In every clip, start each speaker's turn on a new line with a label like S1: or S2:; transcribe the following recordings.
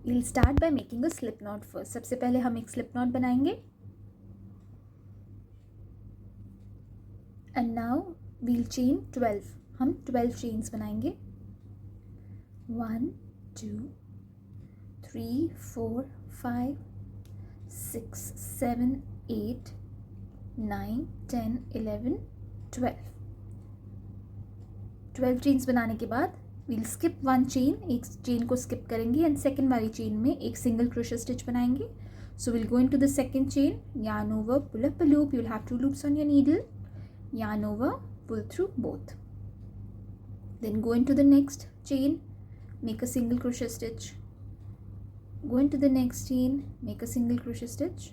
S1: we'll start by making a slip knot first. सबसे पहले हम एक slip knot बनाएंगे. And now we'll chain 12. हम 12 chains बनाएंगे. 1 2 3 4 5 6 7 8 9 10 11 12. 12 chains बनाने के बाद we'll skip one chain, एक chain को skip करेंगे and second वाली chain में एक single crochet stitch बनाएंगे. So we'll go into the second chain, yarn over, pull up a loop. You'll have 2 loops on your needle, yarn over, pull through both. Then go into the next chain, make a single crochet stitch. Go into the next chain, make a single crochet stitch,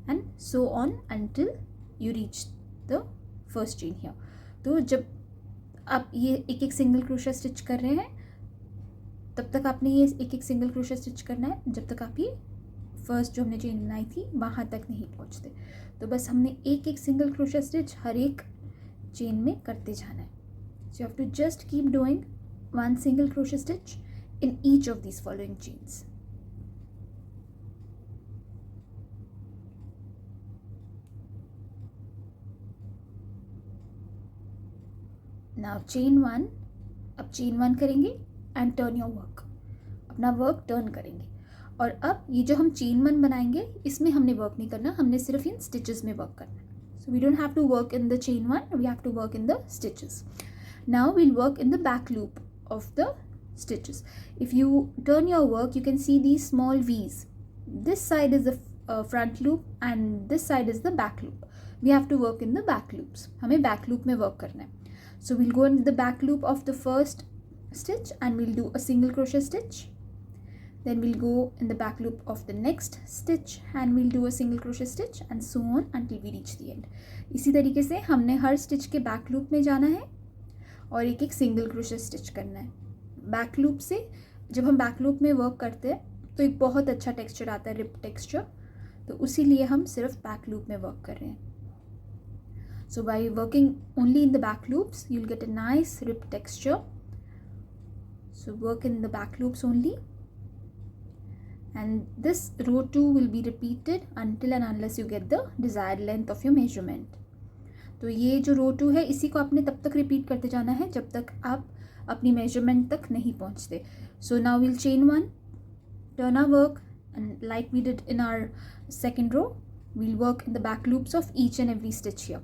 S1: and so on until you reach the first chain here. तो जब आप ये एक एक single crochet stitch कर रहे हैं तब तक आपने ये एक एक सिंगल क्रोशा स्टिच करना है जब तक आप ये फर्स्ट जो हमने चेन बनाई थी वहाँ तक नहीं पहुँचते. तो बस हमने एक एक सिंगल क्रोशा स्टिच हर एक चेन में करते जाना है. So you have to just keep doing one single crochet stitch in each of these following chains. Now chain 1. अब चेन 1 करेंगे एंड टर्न योर वर्क. अपना वर्क टर्न करेंगे. और अब ये जो हम चेन 1 बनाएंगे इसमें हमने वर्क नहीं करना, हमने सिर्फ इन स्टिचेस में वर्क करना है. So we don't have to work in the chain 1, we have to work in the stitches. Now we'll work in the back loop of the stitches. If you turn your work, you can see these small V's. This side is the front loop and this side is the back loop. We have to work in the back loops. हमें back loop में work करना है. So we'll go in the back loop of the first stitch and we'll do a single crochet stitch. Then we'll go in the back loop of the next stitch and we'll do a single crochet stitch and so on until we reach the end. इसी तरीके से हमने हर stitch के back loop में जाना है और एक एक single crochet stitch करना है. बैक लूप से जब हम बैक लूप में वर्क करते हैं तो एक बहुत अच्छा टेक्सचर आता है, रिप टेक्सचर. तो उसी लिए हम सिर्फ बैक लूप में वर्क कर रहे हैं. So by working only in the back loops you will get a nice rib texture. So work in the back loops only and this row 2 will be repeated until and unless you get the desired length of your measurement. तो ये जो रो 2 है इसी को आपने तब तक repeat करते जाना है जब तक आप अपनी मेजरमेंट तक नहीं पहुंचते. So now will chain 1, turn our work and like we did in our second row we'll work in the back loops of each and every stitch here.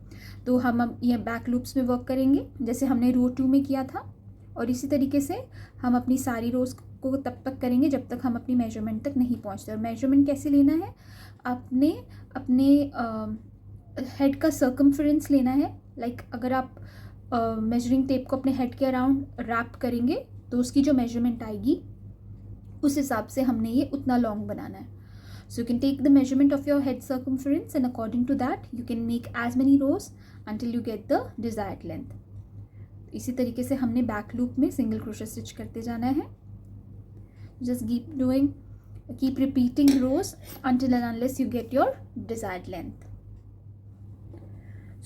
S1: तो हम अब ये बैक लूप्स में वर्क करेंगे जैसे हमने रो 2 में किया था और इसी तरीके से हम अपनी सारी रोज को तब तक करेंगे जब तक हम अपनी मेजरमेंट तक नहीं पहुंचते. और मेजरमेंट कैसे लेना है, आपने अपने हेड का सर्कमफ्रेंस लेना है. लाइक अगर आप मेजरिंग टेप को अपने हेड के अराउंड रैप करेंगे तो उसकी जो मेजरमेंट आएगी उस हिसाब से हमने ये उतना लॉन्ग बनाना है. So you can take the measurement of your head circumference and according to that you can make as many rows until you get the desired length. इसी तरीके से हमने बैक लूप में सिंगल क्रोशे स्टिच करते जाना है. Just keep repeating rows until and unless you get your desired length.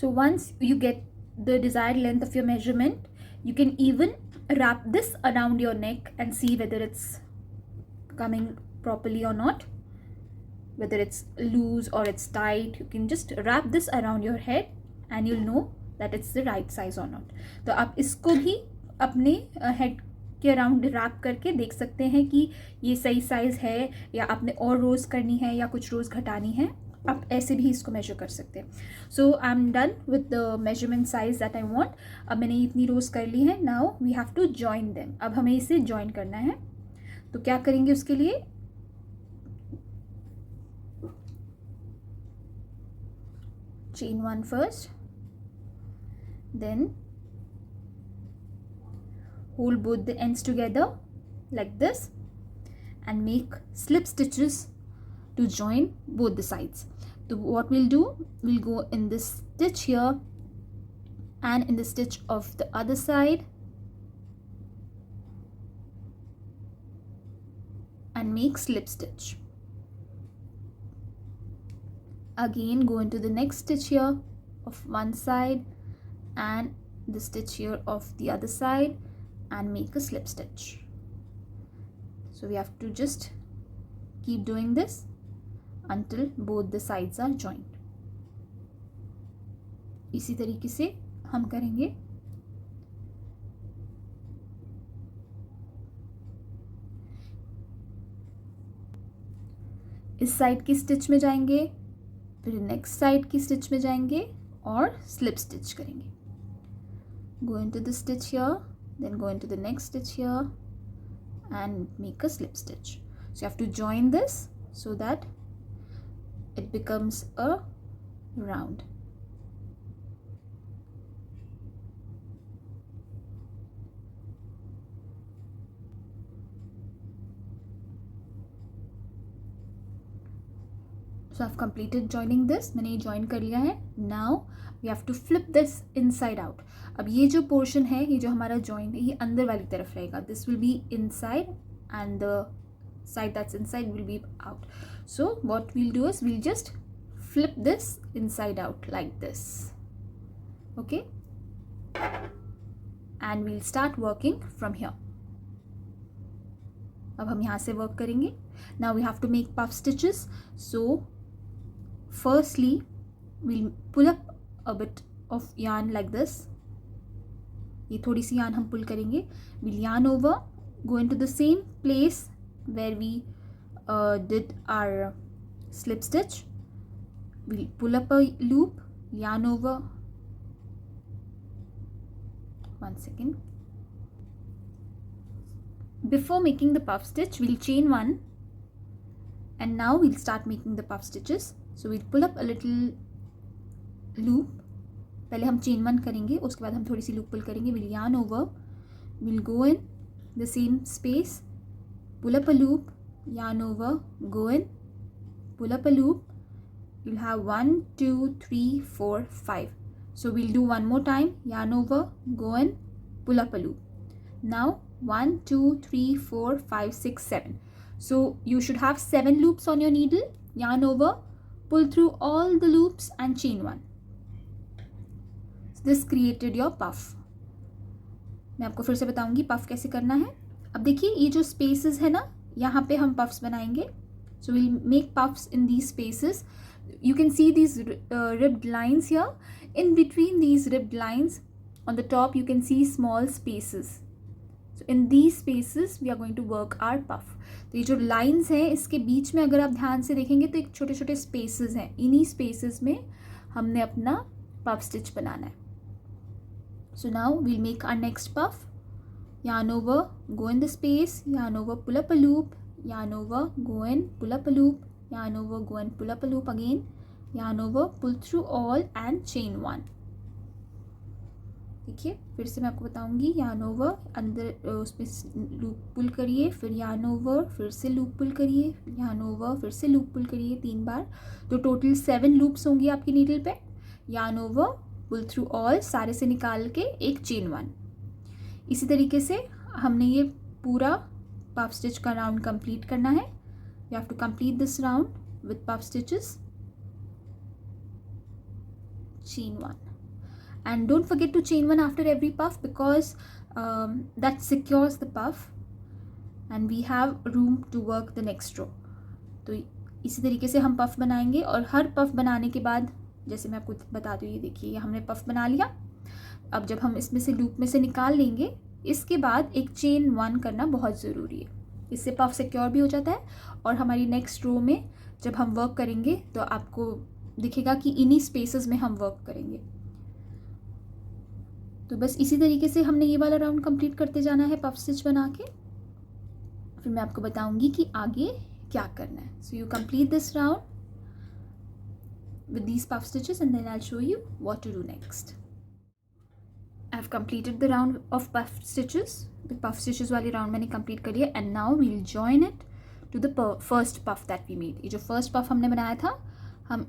S1: So once you get the desired length of your measurement, you can even wrap this around your neck and see whether it's coming properly or not, whether it's loose or it's tight. You can just wrap this around your head and you'll know that it's the right size or not. तो आप इसको भी अपने head के around rap करके देख सकते हैं कि ये सही साइज है या आपने और रोज करनी है या कुछ रोज घटानी है. आप ऐसे भी इसको मेजर कर सकते हैं. So I am done with the measurement size that I want. अब मैंने इतनी रोज कर ली है. Now we have to join them. अब हमें इसे जॉइन करना है. तो क्या करेंगे उसके लिए, chain 1 first, then hold both the ends together like this and make slip stitches to join both the sides. So what we'll do, we'll go in this stitch here and in the stitch of the other side and make slip stitch. Again go into the next stitch here of one side and the stitch here of the other side and make a slip stitch. So we have to just keep doing this until both the sides are joined. इसी तरीके से हम करेंगे. इस side की stitch में जाएंगे, फिर नेक्स्ट साइड की स्टिच में जाएंगे और स्लिप स्टिच करेंगे. Go into the stitch here, then go into the next stitch here and make a slip stitch. So you have to join this so that it becomes a round. So I've completed joining this. मैंने ये join कर लिया है. Now we have to flip this inside out. अब ये जो portion है, ये जो हमारा join है, ये अंदर वाली तरफ रहेगा. This will be inside and the side that's inside will be out. So what we'll do is we'll just flip this inside out like this. Okay? And we'll start working from here. अब हम यहाँ से work करेंगे. Now we have to make puff stitches. So firstly we'll pull up a bit of yarn like this. ये थोड़ी सी yarn हम pull करेंगे. We'll yarn over, go into the same place where we did our slip stitch. We'll pull up a loop, yarn over. One second. Before making the puff stitch, we'll chain one, and now we'll start making the puff stitches. So we'll pull up a little loop. पहले हम chain one करेंगे, उसके बाद हम थोड़ी सी loop pull करेंगे. We'll yarn over, we'll go in the same space, pull up a loop, yarn over, go in, pull up a loop. You'll have 1, 2, 3, 4, 5. So we'll do one more time, yarn over, go in, pull up a loop. Now 1, 2, 3, 4, 5, 6, 7. So you should have 7 loops on your needle. Yarn over, pull through all the loops and chain one. So this created your puff. मैं आपको फिर से बताऊंगी puff कैसे करना है. अब देखिए ये जो spaces है ना, यहाँ पे हम puffs बनाएंगे. So we'll make puffs in these spaces. You can see these ribbed lines here. In between these ribbed lines, on the top you can see small spaces. So in these spaces we are going to work our puff. तो ये जो lines हैं इसके बीच में अगर आप ध्यान से देखेंगे तो एक छोटे छोटे spaces हैं. इन्हीं spaces में हमने अपना puff stitch बनाना है. So now we'll make our next puff. Yarn over, go in the space, yarn over, pull up a loop, yarn over, go in, pull up a loop, yarn over, go and pull up a loop again, yarn over, pull through all and chain one. देखिए फिर से मैं आपको बताऊंगी. yarn over, अंदर उसमें loop पुल करिए, फिर yarn over, फिर से लूप पुल करिए, yarn over, फिर से लूप पुल करिए 3 बार. तो टोटल 7 लूप्स होंगी आपकी नीडल पे. yarn over, pull through all, सारे से निकाल के एक chain one. इसी तरीके से हमने ये पूरा puff stitch का राउंड कंप्लीट करना है. You have to complete this round with puff stitches. Chain one. And don't forget to chain one after every puff because that secures the puff and we have room to work the next row. तो इसी तरीके से हम puff बनाएंगे और हर puff बनाने के बाद जैसे मैं आपको बता दूँ, ये देखिए ये हमने puff बना लिया. अब जब हम इसमें से loop में से निकाल लेंगे, इसके बाद एक chain one करना बहुत ज़रूरी है. इससे puff secure भी हो जाता है और हमारी next row में जब हम work करेंगे तो आपको दिखेगा कि इन्हीं spaces में हम work करेंगे. तो बस इसी तरीके से हमने ये वाला राउंड कंप्लीट करते जाना है पफ स्टिच बना के. फिर मैं आपको बताऊंगी कि आगे क्या करना है. So you complete this round with these puff stitches and then I will show you what to do next. I have completed the round of puff stitches. The puff stitches वाली राउंड मैंने complete कर लिया and now we will join it to the first puff that we made. ये जो first puff हमने बनाया था हम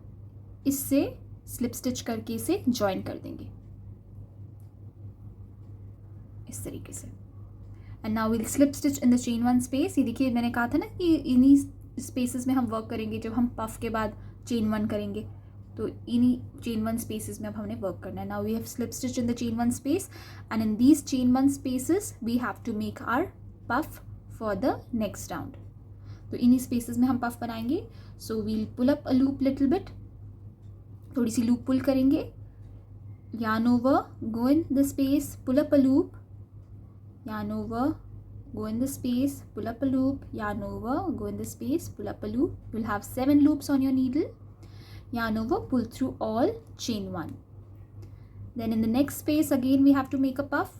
S1: इससे स्लिप स्टिच करके इसे जॉइन कर देंगे इस तरीके से. And now will slip stitch in the chain one space. ये देखिए मैंने कहा था ना कि इन्हीं स्पेसेस में हम वर्क करेंगे जब हम पफ के बाद चेन वन करेंगे. तो इन्हीं चेन वन स्पेसेस में अब हमने वर्क करना है. Now we have slip stitch in the chain one space and in these chain one spaces we have to make our puff for the next round. तो इन्हीं स्पेसेस में हम puff बनाएंगे. So we'll pull up a loop little bit, थोड़ी सी loop पुल करेंगे, yarn over, go in the space, pull up a loop, yarn over, go in the space, pull up a loop, yarn over, go in the space, pull up a loop. You'll have 7 loops on your needle. Yarn over, pull through all, chain 1. Then in the next space again we have to make a puff.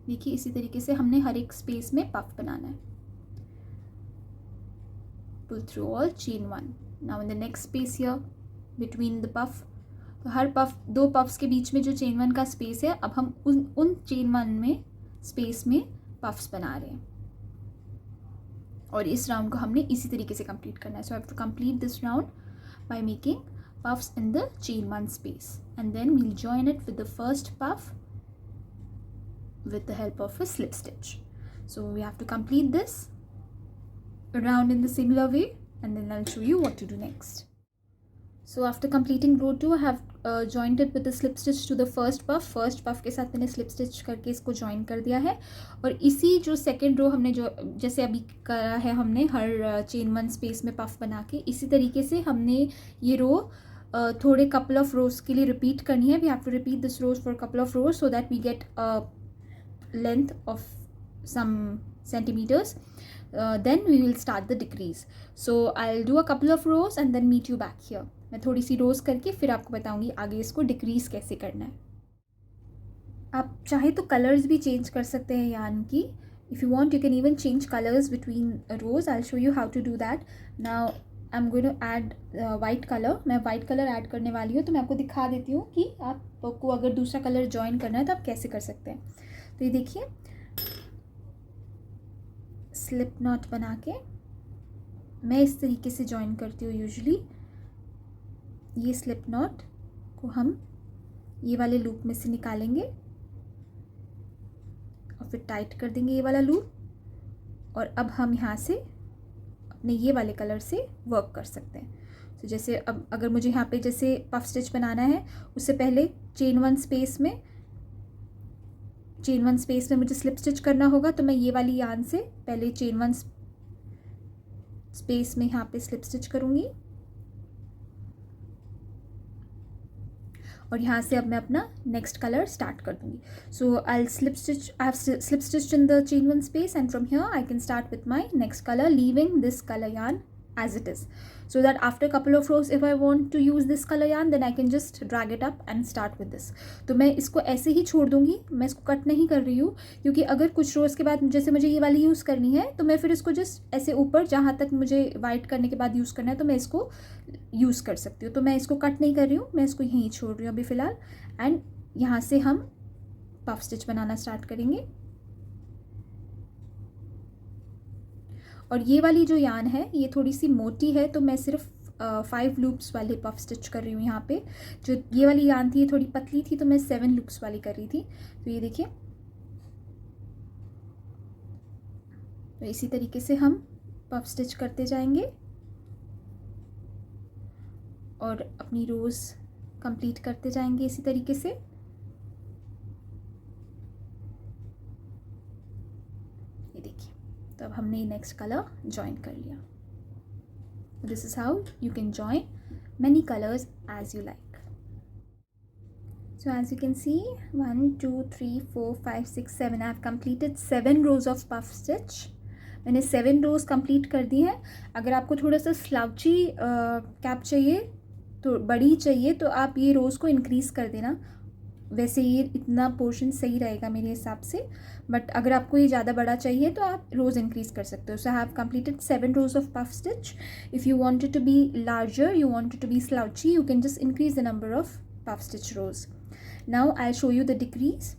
S1: देखिए इसी तरीके से हमने हर एक space में puff बनाना है. Pull through all, chain 1. Now in the next space here between the puff, तो हर puff, 2 puffs के बीच में जो चेन 1 का स्पेस है, अब हम उन चेन 1 में स्पेस में पफ्स बना रहे हैं. और इस राउंड को हमने इसी तरीके से कंप्लीट करना है. So I have to complete this round by making puffs in the chain 1 space, and then we'll join it with the first puff with the help of a slip stitch. So we have to complete this round in the similar way, and then I'll show you what to do next. So after completing row 2, I have joined it with the slip stitch to the first puff. First puff के साथ मैंने slip stitch करके इसको join कर दिया है. और इसी जो second row हमने जो जैसे अभी करा है हमने हर chain 1 space में puff बना के, इसी तरीके से हमने ये row थोड़े couple of rows के लिए repeat करनी है. We have to repeat this rows for a couple of rows so that we get length of some centimeters. Then we will start the decrease. So I'll do a couple of rows and then meet you back here. मैं थोड़ी सी रोज करके फिर आपको बताऊंगी आगे इसको decrease कैसे करना है. आप चाहे तो कलर्स भी चेंज कर सकते हैं यार्न की. If you want you can even change colours between rows. I will show you how to do that. Now I am going to add white colour. मैं वाइट कलर ऐड करने वाली हूँ, तो मैं आपको दिखा देती हूँ कि आपको अगर दूसरा कलर ज्वाइन करना है तो आप कैसे कर सकते हैं. तो ये देखिए, स्लिप नॉट बना के मैं इस तरीके से ज्वाइन करती हूँ यूजुअली. ये स्लिप नॉट को हम ये वाले लूप में से निकालेंगे और फिर टाइट कर देंगे ये वाला लूप. और अब हम यहाँ से अपने ये वाले कलर से वर्क कर सकते हैं. तो जैसे अब अगर मुझे यहाँ पे जैसे पफ स्टिच बनाना है, उससे पहले चेन 1 स्पेस में मुझे स्लिप स्टिच करना होगा. तो मैं ये वाली यार्न से पहले चेन 1 स्पेस में यहाँ पे स्लिप स्टिच करूँगी, और यहाँ से अब मैं अपना नेक्स्ट कलर स्टार्ट कर दूँगी. So I have slip stitched in the chain 1 space, and from here I can start with my next colour, leaving this colour yarn as it is, so that after a couple of rows if I want to use this color yarn then I can just drag it up and start with this. तो मैं इसको ऐसे ही छोड़ दूँगी, मैं इसको cut नहीं कर रही हूँ, क्योंकि अगर कुछ रोज़ के बाद जैसे मुझे ये वाली यूज़ करनी है तो मैं फिर इसको जस्ट ऐसे ऊपर जहाँ तक मुझे वाइट करने के बाद यूज़ करना है तो मैं इसको यूज़ कर सकती हूँ. तो मैं इसको कट नहीं कर रही हूँ, मैं इसको यहीं छोड़ रही हूँ अभी फ़िलहाल. एंड यहाँ से हम पफ स्टिच बनाना स्टार्ट करेंगे. और ये वाली जो यार्न है ये थोड़ी सी मोटी है, तो मैं सिर्फ 5 लूप्स वाले पफ स्टिच कर रही हूँ. यहाँ पे जो ये वाली यार्न थी ये थोड़ी पतली थी, तो मैं 7 लूप्स वाली कर रही थी. तो ये देखिए, तो इसी तरीके से हम पफ स्टिच करते जाएंगे और अपनी रोज़ कंप्लीट करते जाएंगे इसी तरीके से. तो अब हमने नेक्स्ट कलर ज्वाइन कर लिया. This is how you can join many colors as you like. So as you can see, 1 2 3 4 5 6 7 I have completed 7 rows of puff stitch. मैंने 7 rows कंप्लीट कर दी है. अगर आपको थोड़ा सा स्लाउची कैप चाहिए, तो बड़ी चाहिए, तो आप ये रोज़ को इंक्रीज़ कर देना. वैसे ये इतना पोर्शन सही रहेगा मेरे हिसाब से, बट अगर आपको ये ज़्यादा बड़ा चाहिए तो आप रोज़ इंक्रीज़ कर सकते हो. So I have completed 7 rows of puff stitch. If you wanted to be larger, you wanted to be slouchy, you can just increase the number of puff stitch rows. Now I'll show you the decrease.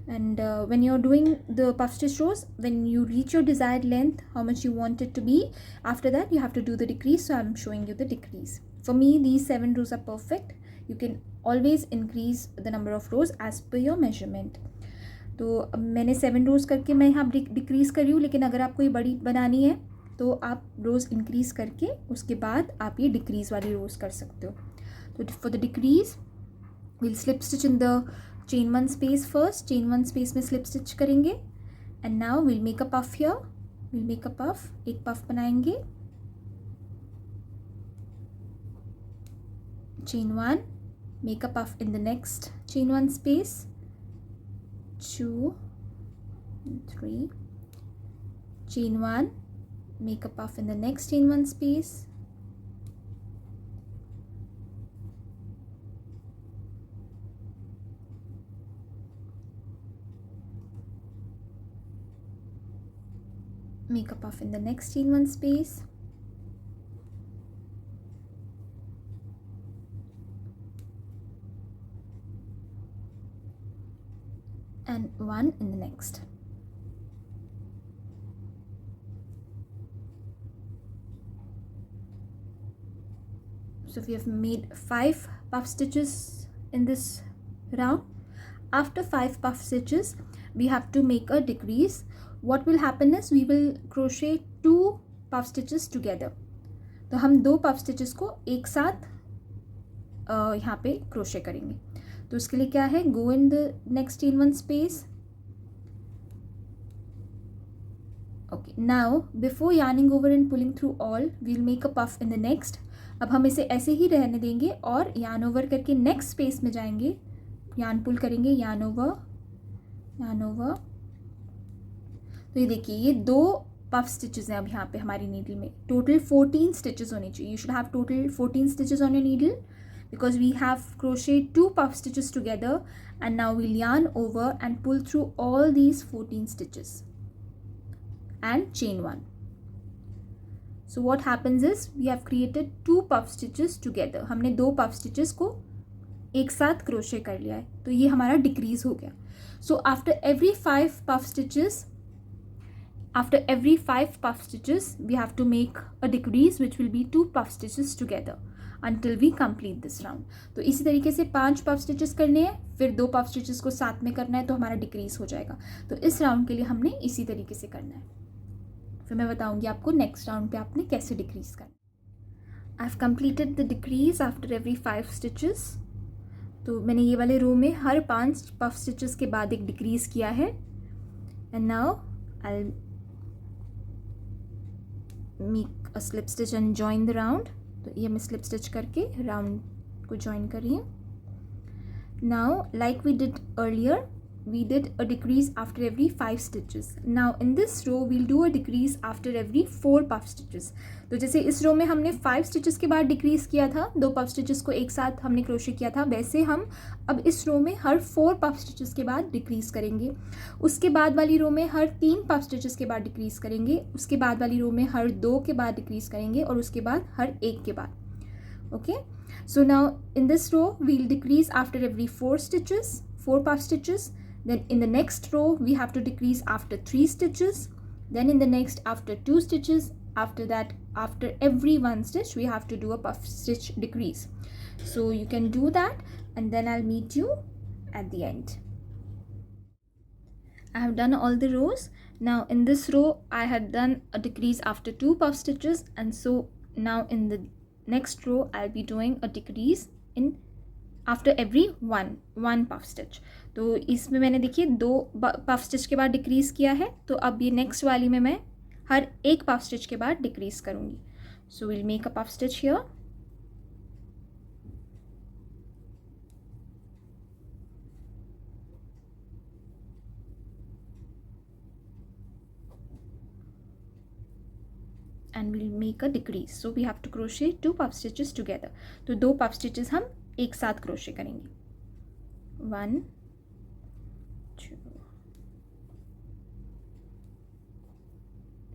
S1: And when you're doing the puff stitch rows, when you reach your desired length, how much you want it to be, after that you have to do the decrease. So I'm showing you the decrease. For me, these 7 rows are perfect. You can always increase the number of rows as per your measurement. तो अब मैंने 7 rows करके मैं यहाँ decrease कर रही हूँ, लेकिन अगर आपको ये बड़ी बनानी है तो आप रोज़ इंक्रीज़ करके उसके बाद आप ये डिक्रीज़ वाली रोज़ कर सकते हो. तो for the decrease we'll slip stitch in the chain 1 space first. chain 1 space में slip stitch करेंगे, and now we'll make a puff here. we'll make a puff, एक puff बनाएंगे, chain 1, make a puff in the next chain 1 space, 2, 3, chain 1, make a puff in the next chain 1 space, make a puff in the next chain 1 space, and 1 in the next. So we have made 5 puff stitches in this round. After 5 puff stitches, we have to make a decrease. What will happen is we will crochet 2 puff stitches together. तो हम 2 puff stitches को एक साथ यहाँ पे crochet करेंगे. तो उसके लिए क्या है, go in the next chain 1 space. Okay, now before yarning over and pulling through all, we'll make a puff in the next. अब हम इसे ऐसे ही रहने देंगे और yarn over करके next space में जाएंगे, yarn pull करेंगे, yarn over. तो ये देखिए, ये 2 puff stitches हैं अब यहाँ पे हमारी needle में. Total 14 stitches होनी चाहिए. You should have total 14 stitches on your needle, because we have crocheted 2 puff stitches together, and now we'll yarn over and pull through all these 14 stitches and chain 1. So what happens is we have created 2 puff stitches together. हमने 2 puff stitches को एक साथ crochet कर लिया है, तो ये हमारा decrease हो गया. So after every 5 puff stitches we have to make a decrease, which will be 2 puff stitches together until we complete this round. तो इसी तरीके से 5 puff stitches करने हैं, फिर 2 puff stitches को साथ में करना है, तो हमारा decrease हो जाएगा. तो इस राउंड के लिए हमने इसी तरीके से करना है. फिर मैं बताऊंगी आपको नेक्स्ट राउंड पे आपने कैसे डिक्रीज करना. आई have completed the decrease after every 5 stitches. तो मैंने ये वाले रो में हर 5 पफ स्टिचेस के बाद एक डिक्रीज किया है. And now I make a slip stitch and join the round. तो ये मैं स्लिप स्टिच करके राउंड को जॉइन कर रही हूँ. Now like we did earlier, we did a decrease after every 5 stitches. Now in this row we'll do a decrease after every 4 puff stitches. तो जैसे इस रो में हमने 5 stitches के बाद decrease किया था, 2 puff stitches को एक साथ हमने crochet किया था, वैसे हम अब इस रो में हर 4 puff stitches के बाद decrease करेंगे. उसके बाद वाली रो में हर 3 puff stitches के बाद decrease करेंगे. उसके बाद वाली रो में हर 2 के बाद decrease करेंगे और उसके बाद हर 1 के बाद. Okay, so now in this row we'll decrease after every 4 stitches, 4 puff stitches. Then in the next row we have to decrease after 3 stitches, then in the next after 2 stitches, after that after every 1 stitch we have to do a puff stitch decrease. So you can do that, and then I'll meet you at the end. I have done all the rows. Now in this row I had done a decrease after 2 puff stitches, and so now in the next row I'll be doing a decrease in after every one puff stitch. तो इसमें मैंने देखिए 2 puff stitch के बाद decrease किया है, तो अब ये नेक्स्ट वाली में मैं हर एक पफ स्टिच के बाद डिक्रीज करूँगी. So will make a puff stitch here. and we'll make a decrease. So we have to crochet 2 puff stitches together. तो 2 puff stitches हम एक साथ crochet करेंगे. 1 2,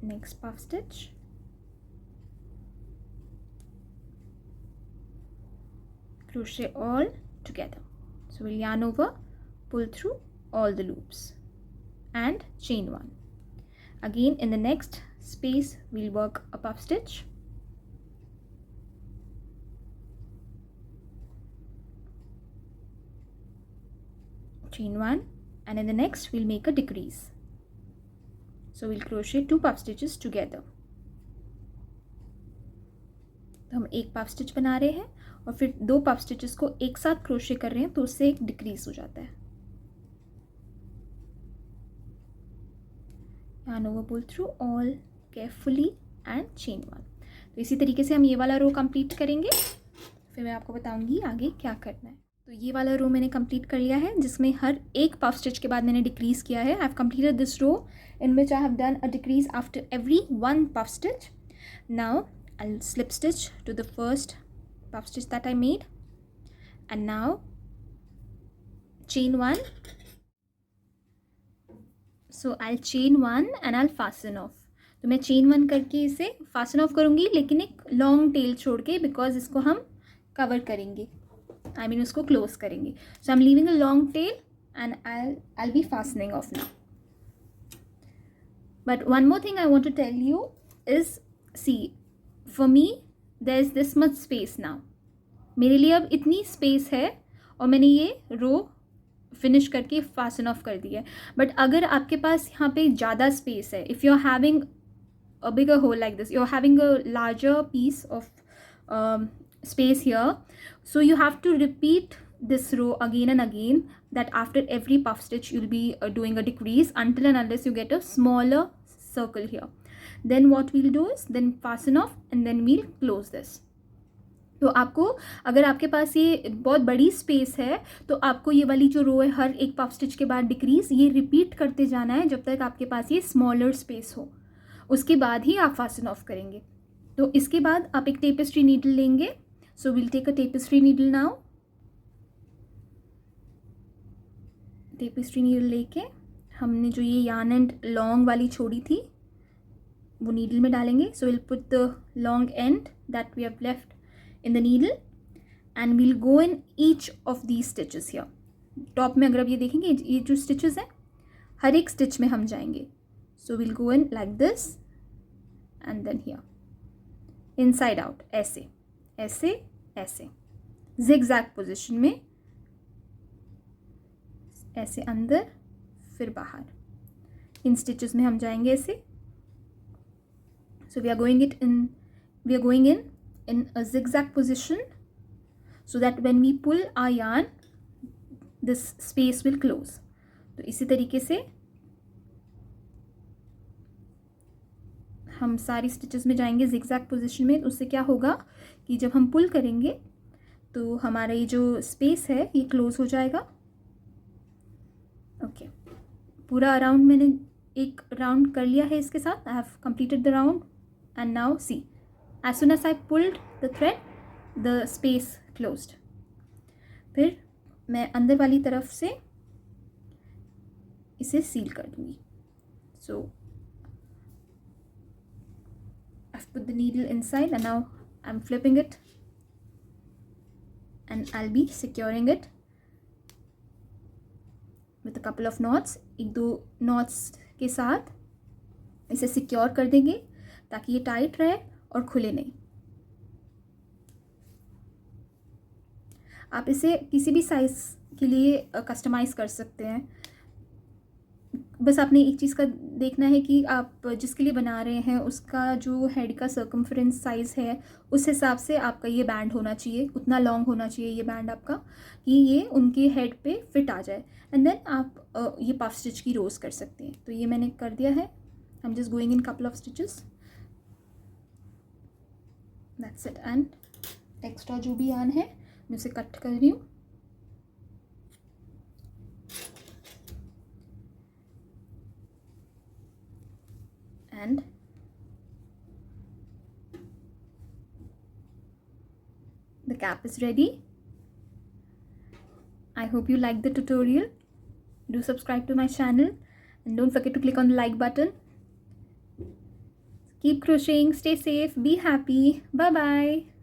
S1: next puff stitch, crochet all together. So we'll yarn over, pull through all the loops and chain 1. Again in the next space we'll work a puff stitch, chain 1, and in the next we'll make a decrease. So we'll crochet 2 puff stitches together. तो हम एक puff stitch बना रहे हैं और फिर 2 puff stitches को एक साथ crochet कर रहे हैं, तो उससे एक decrease हो जाता है. Yarn over, pull through all carefully and chain 1. तो इसी तरीके से हम ये वाला रो कंप्लीट करेंगे, फिर मैं आपको बताऊंगी आगे क्या करना है. तो ये वाला रो मैंने कंप्लीट कर लिया है, जिसमें हर एक पफ स्टिच के बाद मैंने डिक्रीज़ किया है. I have completed this row in which I have done a decrease after every 1 puff stitch. Now I will slip stitch to the first puff stitch that I made, and now chain 1. So I'll chain 1 and I'll fasten off. तो मैं chain 1 करके इसे fasten off करूँगी, लेकिन एक long tail छोड़ के, because इसको हम cover करेंगे, I mean उसको close करेंगे. So I'm leaving a long tail and I'll be fastening off now. But one more thing I want to tell you is, see, for me there's this much space now. मेरे लिए अब इतनी space है और मैंने ये row finish करके fasten of कर दिया है. बट अगर आपके पास यहाँ पे ज़्यादा स्पेस है, if you are having a bigger hole like this, you are having a larger piece of space here, so you have to repeat this row again and again, that after every puff stitch you'll be doing a decrease until and unless you get a smaller circle here. Then what we'll do is then fasten off and then we'll close this. तो आपको, अगर आपके पास ये बहुत बड़ी space है, तो आपको ये वाली जो रो है हर एक पफ स्टिच के बाद डिक्रीज, ये रिपीट करते जाना है जब तक आपके पास ये स्मॉलर स्पेस हो. उसके बाद ही आप फास्टन ऑफ करेंगे. तो इसके बाद आप एक टेपेस्ट्री नीडल लेंगे. So will take a tapestry needle now. Tapestry needle लेके हमने जो ये यार्न एंड लॉन्ग वाली छोड़ी थी वो नीडल में डालेंगे. So will put the long end that we have left in the needle and we'll go in each of these stitches here. Top में अगर आप ये देखेंगे, ये जो stitches हैं हर एक stitch में हम जाएंगे. So we'll go in like this and then here, inside out, ऐसे ऐसे ऐसे zigzag position में, ऐसे अंदर फिर बाहर, इन stitches में हम जाएंगे ऐसे. So we are going in a zigzag position so that when we pull our yarn this space will close. तो इसी तरीके से हम सारी स्टिचेस में जाएंगे zigzag position में. उससे क्या होगा कि जब हम पुल करेंगे तो हमारा ये जो स्पेस है ये क्लोज हो जाएगा. ओके, पूरा अराउंड मैंने एक राउंड कर लिया है इसके साथ. आई have completed the round and now see, as soon as I pulled the thread, the space closed. फिर मैं अंदर वाली तरफ से इसे सील कर दूँगी. So I've put the needle inside and now I'm flipping it and I'll be securing it with a couple of knots. 1-2 knots के साथ इसे सिक्योर कर देंगे ताकि ये टाइट रहे और खुले नहीं. आप इसे किसी भी साइज़ के लिए कस्टमाइज़ कर सकते हैं. बस आपने एक चीज़ का देखना है कि आप जिसके लिए बना रहे हैं उसका जो हेड का सर्कमफ्रेंस साइज़ है उस हिसाब से आपका ये बैंड होना चाहिए, उतना लॉन्ग होना चाहिए ये बैंड आपका कि ये उनके हेड पे फिट आ जाए. एंड देन आप ये पफ स्टिच की रोज़ कर सकते हैं. तो ये मैंने कर दिया है. I am just going in couple of stitches. That's it. And extra जो भी यार्न है मैं उसे कट कर रही हूँ. And the cap is ready. I hope you liked the tutorial. Do subscribe to my channel and don't forget to click on the like button. Keep crocheting, stay safe, be happy. Bye bye.